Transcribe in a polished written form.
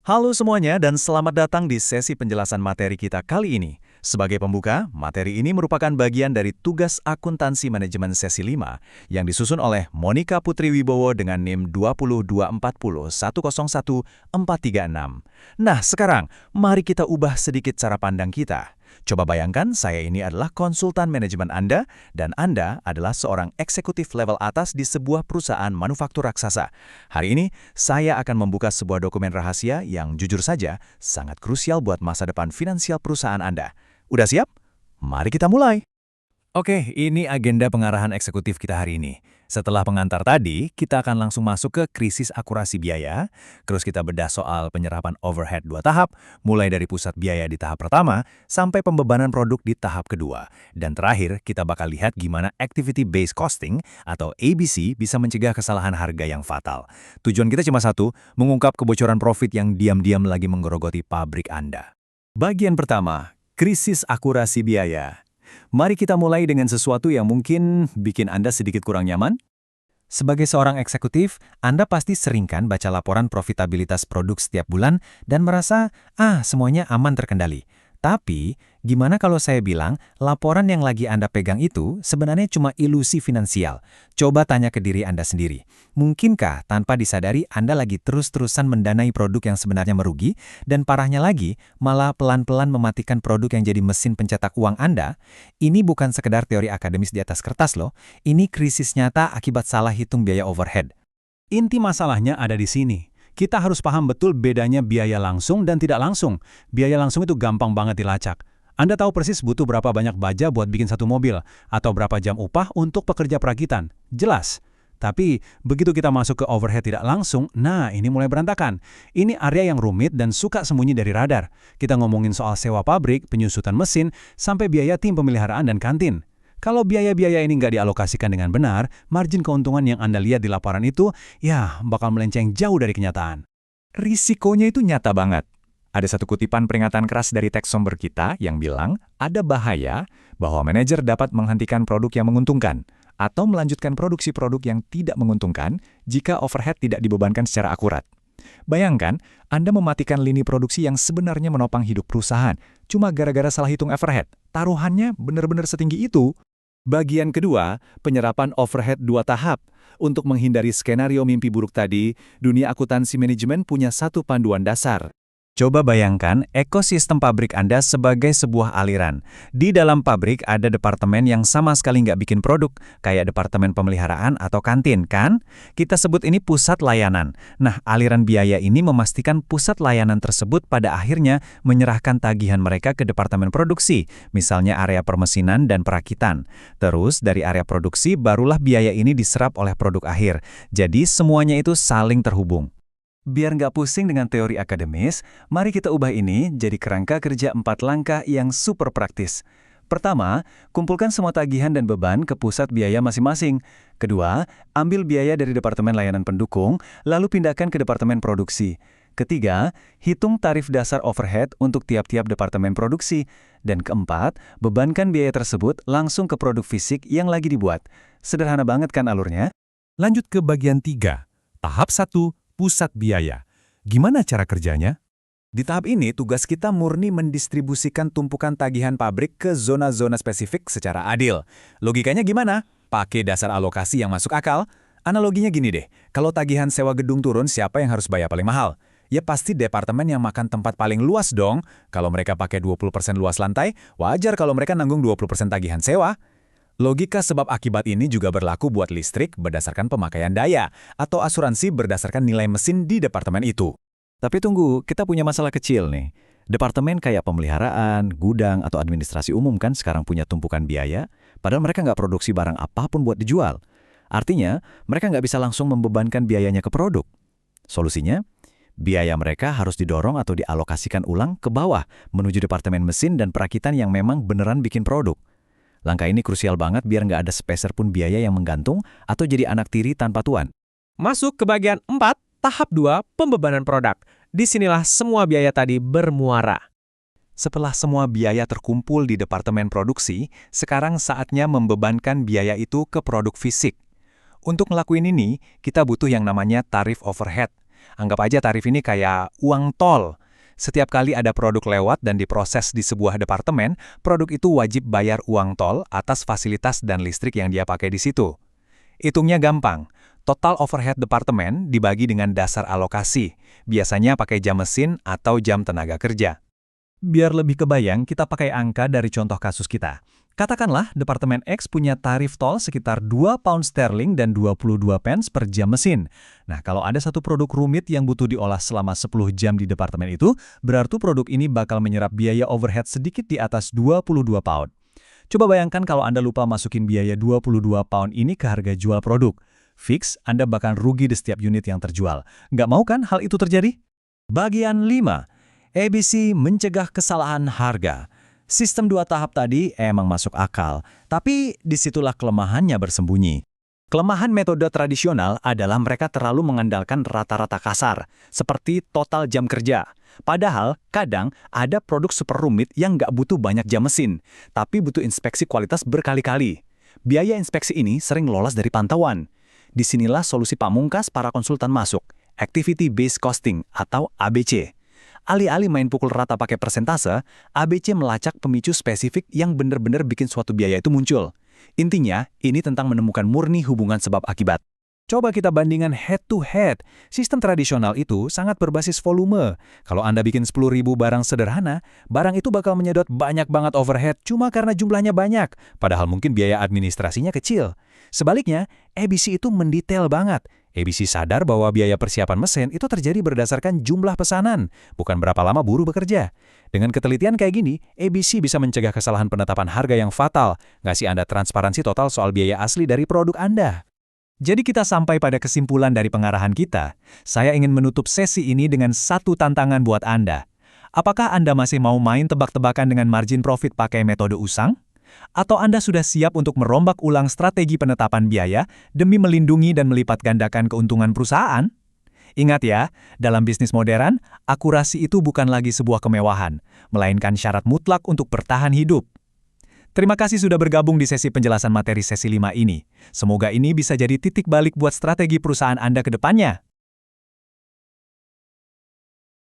Halo semuanya dan selamat datang di sesi penjelasan materi kita kali ini. Sebagai pembuka, materi ini merupakan bagian dari tugas akuntansi manajemen sesi 5 yang disusun oleh Monica Putri Wibowo dengan NIM 20240101436. Nah, sekarang mari kita ubah sedikit cara pandang kita. Coba bayangkan saya ini adalah konsultan manajemen Anda dan Anda adalah seorang eksekutif level atas di sebuah perusahaan manufaktur raksasa. Hari ini, saya akan membuka sebuah dokumen rahasia yang jujur saja sangat krusial buat masa depan finansial perusahaan Anda. Udah siap? Mari kita mulai. Oke, ini agenda pengarahan eksekutif kita hari ini. Setelah pengantar tadi, kita akan langsung masuk ke krisis akurasi biaya, terus kita bedah soal penyerapan overhead 2 tahap, mulai dari pusat biaya di tahap pertama, sampai pembebanan produk di tahap kedua. Dan terakhir, kita bakal lihat gimana activity-based costing atau ABC bisa mencegah kesalahan harga yang fatal. Tujuan kita cuma satu, mengungkap kebocoran profit yang diam-diam lagi menggerogoti pabrik Anda. Bagian pertama, krisis akurasi biaya. Mari kita mulai dengan sesuatu yang mungkin bikin Anda sedikit kurang nyaman. Sebagai seorang eksekutif, Anda pasti sering kan baca laporan profitabilitas produk setiap bulan dan merasa, semuanya aman terkendali. Tapi, gimana kalau saya bilang, laporan yang lagi Anda pegang itu sebenarnya cuma ilusi finansial? Coba tanya ke diri Anda sendiri. Mungkinkah tanpa disadari Anda lagi terus-terusan mendanai produk yang sebenarnya merugi, dan parahnya lagi, malah pelan-pelan mematikan produk yang jadi mesin pencetak uang Anda? Ini bukan sekedar teori akademis di atas kertas loh, ini krisis nyata akibat salah hitung biaya overhead. Inti masalahnya ada di sini. Kita harus paham betul bedanya biaya langsung dan tidak langsung. Biaya langsung itu gampang banget dilacak. Anda tahu persis butuh berapa banyak baja buat bikin satu mobil, atau berapa jam upah untuk pekerja perakitan. Jelas. Tapi, begitu kita masuk ke overhead tidak langsung, ini mulai berantakan. Ini area yang rumit dan suka sembunyi dari radar. Kita ngomongin soal sewa pabrik, penyusutan mesin, sampai biaya tim pemeliharaan dan kantin. Kalau biaya-biaya ini nggak dialokasikan dengan benar, margin keuntungan yang Anda lihat di laporan itu, bakal melenceng jauh dari kenyataan. Risikonya itu nyata banget. Ada satu kutipan peringatan keras dari Tech Somber kita yang bilang, ada bahaya bahwa manajer dapat menghentikan produk yang menguntungkan atau melanjutkan produksi produk yang tidak menguntungkan jika overhead tidak dibebankan secara akurat. Bayangkan, Anda mematikan lini produksi yang sebenarnya menopang hidup perusahaan, cuma gara-gara salah hitung overhead. Taruhannya benar-benar setinggi itu. Bagian kedua, penyerapan overhead 2 tahap. Untuk menghindari skenario mimpi buruk tadi, dunia akuntansi manajemen punya satu panduan dasar. Coba bayangkan ekosistem pabrik Anda sebagai sebuah aliran. Di dalam pabrik ada departemen yang sama sekali nggak bikin produk, kayak departemen pemeliharaan atau kantin, kan? Kita sebut ini pusat layanan. Nah, aliran biaya ini memastikan pusat layanan tersebut pada akhirnya menyerahkan tagihan mereka ke departemen produksi, misalnya area permesinan dan perakitan. Terus, dari area produksi, barulah biaya ini diserap oleh produk akhir. Jadi, semuanya itu saling terhubung. Biar nggak pusing dengan teori akademis, mari kita ubah ini jadi kerangka kerja 4 langkah yang super praktis. Pertama, kumpulkan semua tagihan dan beban ke pusat biaya masing-masing. Kedua, ambil biaya dari Departemen Layanan Pendukung, lalu pindahkan ke Departemen Produksi. Ketiga, hitung tarif dasar overhead untuk tiap-tiap departemen produksi. Dan keempat, bebankan biaya tersebut langsung ke produk fisik yang lagi dibuat. Sederhana banget kan alurnya? Lanjut ke bagian 3. Tahap 1. Pusat biaya. Gimana cara kerjanya? Di tahap ini, tugas kita murni mendistribusikan tumpukan tagihan pabrik ke zona-zona spesifik secara adil. Logikanya gimana? Pakai dasar alokasi yang masuk akal. Analoginya gini deh, kalau tagihan sewa gedung turun, siapa yang harus bayar paling mahal? Ya pasti departemen yang makan tempat paling luas dong. Kalau mereka pakai 20% luas lantai, wajar kalau mereka nanggung 20% tagihan sewa. Logika sebab akibat ini juga berlaku buat listrik berdasarkan pemakaian daya, atau asuransi berdasarkan nilai mesin di departemen itu. Tapi tunggu, kita punya masalah kecil nih. Departemen kayak pemeliharaan, gudang, atau administrasi umum kan sekarang punya tumpukan biaya, padahal mereka nggak produksi barang apapun buat dijual. Artinya, mereka nggak bisa langsung membebankan biayanya ke produk. Solusinya, biaya mereka harus didorong atau dialokasikan ulang ke bawah, menuju departemen mesin dan perakitan yang memang beneran bikin produk. Langkah ini krusial banget biar nggak ada sepeser pun biaya yang menggantung atau jadi anak tiri tanpa tuan. Masuk ke bagian 4, tahap 2, pembebanan produk. Disinilah semua biaya tadi bermuara. Setelah semua biaya terkumpul di departemen produksi, sekarang saatnya membebankan biaya itu ke produk fisik. Untuk ngelakuin ini, kita butuh yang namanya tarif overhead. Anggap aja tarif ini kayak uang tol. Setiap kali ada produk lewat dan diproses di sebuah departemen, produk itu wajib bayar uang tol atas fasilitas dan listrik yang dia pakai di situ. Hitungnya gampang. Total overhead departemen dibagi dengan dasar alokasi, biasanya pakai jam mesin atau jam tenaga kerja. Biar lebih kebayang, kita pakai angka dari contoh kasus kita. Katakanlah, Departemen X punya tarif tol sekitar 2 pound sterling dan 22 pence per jam mesin. Nah, kalau ada satu produk rumit yang butuh diolah selama 10 jam di departemen itu, berarti produk ini bakal menyerap biaya overhead sedikit di atas 22 pound. Coba bayangkan kalau Anda lupa masukin biaya 22 pound ini ke harga jual produk. Fix, Anda bahkan rugi di setiap unit yang terjual. Nggak mau kan hal itu terjadi? Bagian 5. ABC mencegah kesalahan harga. Sistem 2 tahap tadi emang masuk akal, tapi disitulah kelemahannya bersembunyi. Kelemahan metode tradisional adalah mereka terlalu mengandalkan rata-rata kasar, seperti total jam kerja. Padahal, kadang ada produk super rumit yang nggak butuh banyak jam mesin, tapi butuh inspeksi kualitas berkali-kali. Biaya inspeksi ini sering lolos dari pantauan. Disinilah solusi pamungkas para konsultan masuk, Activity Based Costing atau ABC. Alih-alih main pukul rata pakai persentase, ABC melacak pemicu spesifik yang benar-benar bikin suatu biaya itu muncul. Intinya, ini tentang menemukan murni hubungan sebab akibat. Coba kita bandingkan head-to-head. Sistem tradisional itu sangat berbasis volume. Kalau Anda bikin 10.000 barang sederhana, barang itu bakal menyedot banyak banget overhead cuma karena jumlahnya banyak, padahal mungkin biaya administrasinya kecil. Sebaliknya, ABC itu mendetail banget. ABC sadar bahwa biaya persiapan mesin itu terjadi berdasarkan jumlah pesanan, bukan berapa lama buruh bekerja. Dengan ketelitian kayak gini, ABC bisa mencegah kesalahan penetapan harga yang fatal, ngasih Anda transparansi total soal biaya asli dari produk Anda. Jadi kita sampai pada kesimpulan dari pengarahan kita. Saya ingin menutup sesi ini dengan satu tantangan buat Anda. Apakah Anda masih mau main tebak-tebakan dengan margin profit pakai metode usang? Atau Anda sudah siap untuk merombak ulang strategi penetapan biaya demi melindungi dan melipat gandakan keuntungan perusahaan? Ingat ya, dalam bisnis modern, akurasi itu bukan lagi sebuah kemewahan, melainkan syarat mutlak untuk bertahan hidup. Terima kasih sudah bergabung di sesi penjelasan materi sesi 5 ini. Semoga ini bisa jadi titik balik buat strategi perusahaan Anda ke depannya.